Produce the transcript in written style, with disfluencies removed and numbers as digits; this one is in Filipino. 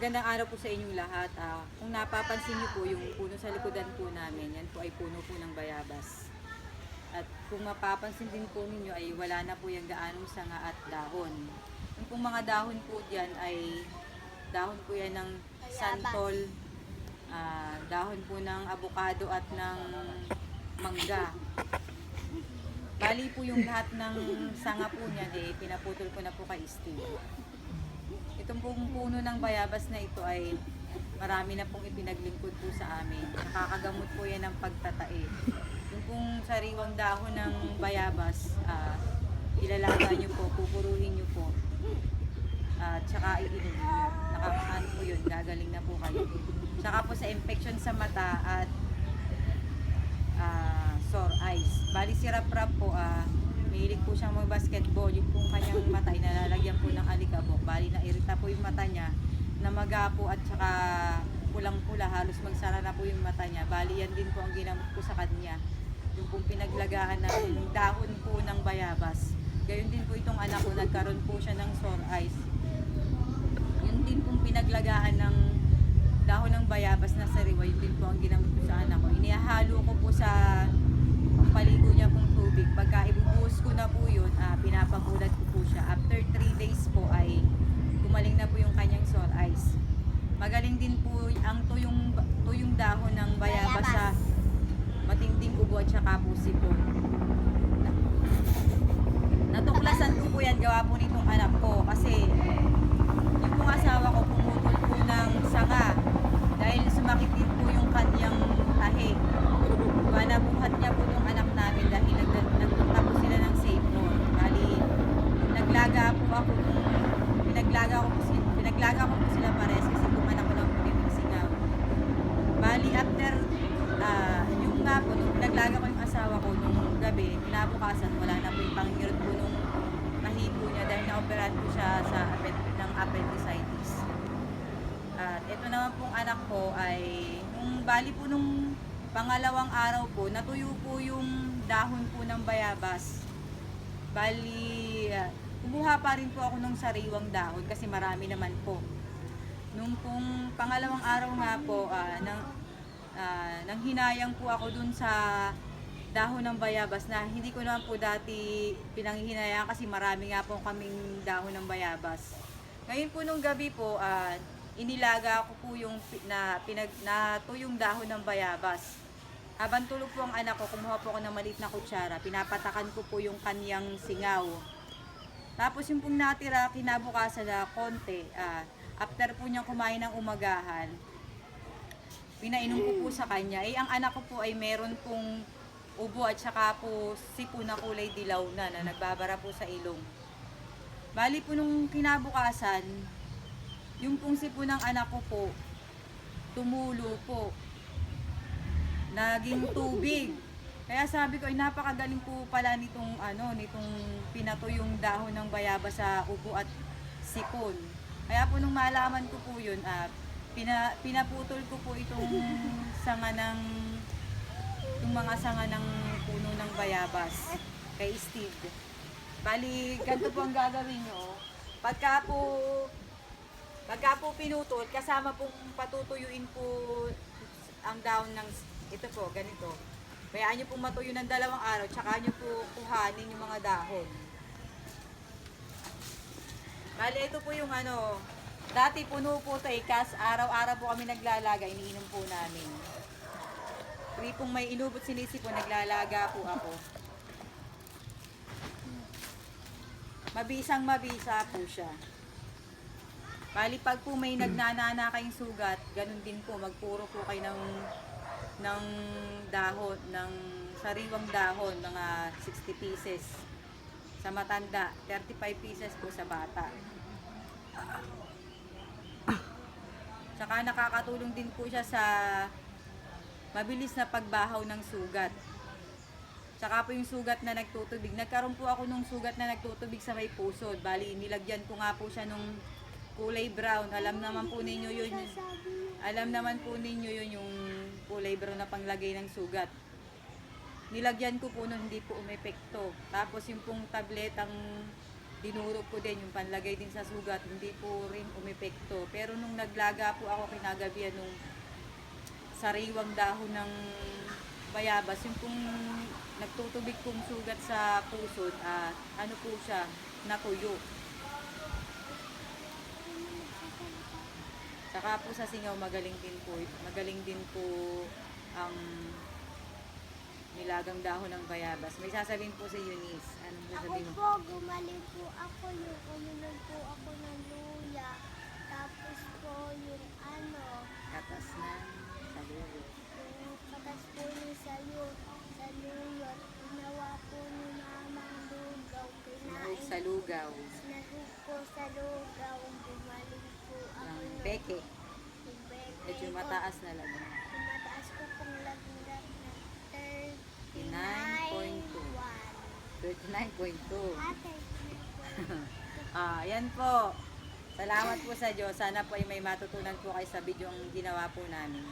Magandang araw po sa inyong lahat. Kung napapansin niyo po yung puno sa likodan po namin, yan po ay puno po ng bayabas. At kung mapapansin din po ninyo ay wala na po yung gaanong sanga at dahon. Yung pong mga dahon po diyan ay dahon po yan ng santol, dahon po ng abukado at ng mangga. Bali po yung lahat ng sanga po niyan pinaputol ko na po kay Steve. Itong pong puno ng bayabas na ito ay marami na pong ipinaglingkod po sa amin. Nakakagamot po yan ng pagtatae. Yung pong sariwang dahon ng bayabas, ilalaga nyo po, pupuruhin nyo po. At saka iinom nyo. Nakakaan po yun, gagaling na po kayo. Saka po sa infection sa mata at sore eyes. Bali si Rap-Rap po, mahilig po siyang mag-basketball. Yung pong kanyang mata, inalalagyan po ng alikabok. Bali na-irita po yung mata niya, namaga po at saka pulang-pula, halos magsara na po yung mata niya. Bali yan din po ang ginamot ko sa kanya. Yung pong pinaglagaan ng dahon po ng bayabas. Gayon din po itong anak ko, nagkaroon po siya ng sore eyes. Yun din pong pinaglagaan ng dahon ng bayabas na sariwa, yun din po ang ginamot ko sa anak ko. Inihalo ko po sa pampaligo niya pong tubig. Pagka ibubuhos ko na po yun, pinapakulat ko po siya. After 3 days po ay gumaling na po yung kanyang sore eyes. Magaling din po ang tuyong dahon ng bayabas sa matinding ubo at saka po sipon. Natuklasan ko po yan, gawa po nitong anak ko kasi yung pong asawa ko pumutol po ng sanga dahil sumakit din po yung kanyang tahi. Nabuhat niya po itong anak namin dahil nagpunta po sila ng safe road. Bali, pinaglaga ko po sila pares kasi kumanak ko lang po yung singaw. Bali, after, yung nga po, nung pinaglaga ko yung asawa ko nung gabi, kinabukasan, wala na po yung panghirot po nung nahipo niya dahil na-operahan po siya ng appendicitis. At ito naman pong anak ko ay, nung bali po nung pangalawang araw po, natuyo po yung dahon po ng bayabas. Bali, kumuha pa rin po ako ng sariwang dahon kasi marami naman po. Nung pong pangalawang araw nga po, nang hinayang po ako dun sa dahon ng bayabas na hindi ko naman po dati pinanghihinayang kasi marami nga po kaming dahon ng bayabas. Ngayon po nung gabi po, inilaga ko po yung natuyong dahon ng bayabas. Habang tulog po ang anak ko, kumuha po ako ng maliit na kutsara, pinapatakan ko po yung kanyang singaw. Tapos yung pong natira, kinabukasan na konti, after po niyang kumain ng umagahan, pinainom ko po sa kanya. Ang anak ko po ay meron pong ubo at saka po sipo na kulay dilaw na nagbabara po sa ilong. Bali po nung kinabukasan, yung pong sipo ng anak ko po, tumulo po. Naging tubig. Kaya sabi ko, ay napakagaling po pala nitong pinatuyong dahon ng bayabas sa ubo at sipon. Kaya po nung malaman ko po yun, pinaputol ko po itong mga sanga ng puno ng bayabas kay Steve. Bali, ganito po ang gagawin nyo. Pagka po pinutol, kasama pong patutuyuin po ang dahon ng ito po, ganito. Bayaan nyo pong matuyo ng 2 araw, tsaka nyo po kuhanin yung mga dahon. Bali, ito po yung dati puno po ito kas araw-araw po kami naglalaga, iniinom po namin. Tuwi pong may inubot sinisip po, naglalaga po ako. Mabisa po siya. Bali, pag po may nagnanana kayong sugat, ganun din po, magpuro po kayo ng dahon, ng sariwang dahon, mga 60 pieces sa matanda, 35 pieces po sa bata. Saka nakakatulong din po siya sa mabilis na pagbahaw ng sugat. Saka po yung sugat na nagtutubig. Nagkaroon po ako nung sugat na nagtutubig sa may pusod. Bali, nilagyan ko nga po siya nung kulay brown. Alam naman po ninyo yun yung kulay brown na panglagay ng sugat. Nilagyan ko po nun, hindi po umepekto. Tapos yung pong tabletang dinurog ko din yung panlagay din sa sugat, hindi po rin umepekto. Pero nung naglaga po ako kinagabihan nung sariwang dahon ng bayabas, yung kung nagtutubig kong sugat sa pusod, ano po siya, natuyo. Saka po sa singaw, magaling din po ang nilagang dahon ng bayabas. May sasabihin po si Eunice. Anong Ako sasabihin mo? po, gumaling po ako yung uminom po ako ng luya. Tapos po yung Katas na saludo. yung katas po yung sa luya. Ginawa po ni mamang lugaw. Sinahog sa lugaw Sinahog po sa lugaw. Gumaling po ako ng peke. Yung beke Medyo ko. mataas na lang. Yung mataas ko pong lagnat na 39.2. 39.2. Ate, Yan po. Salamat po sa Diyos. Sana po ay may matutunan po kayo sa video ang ginawa po namin.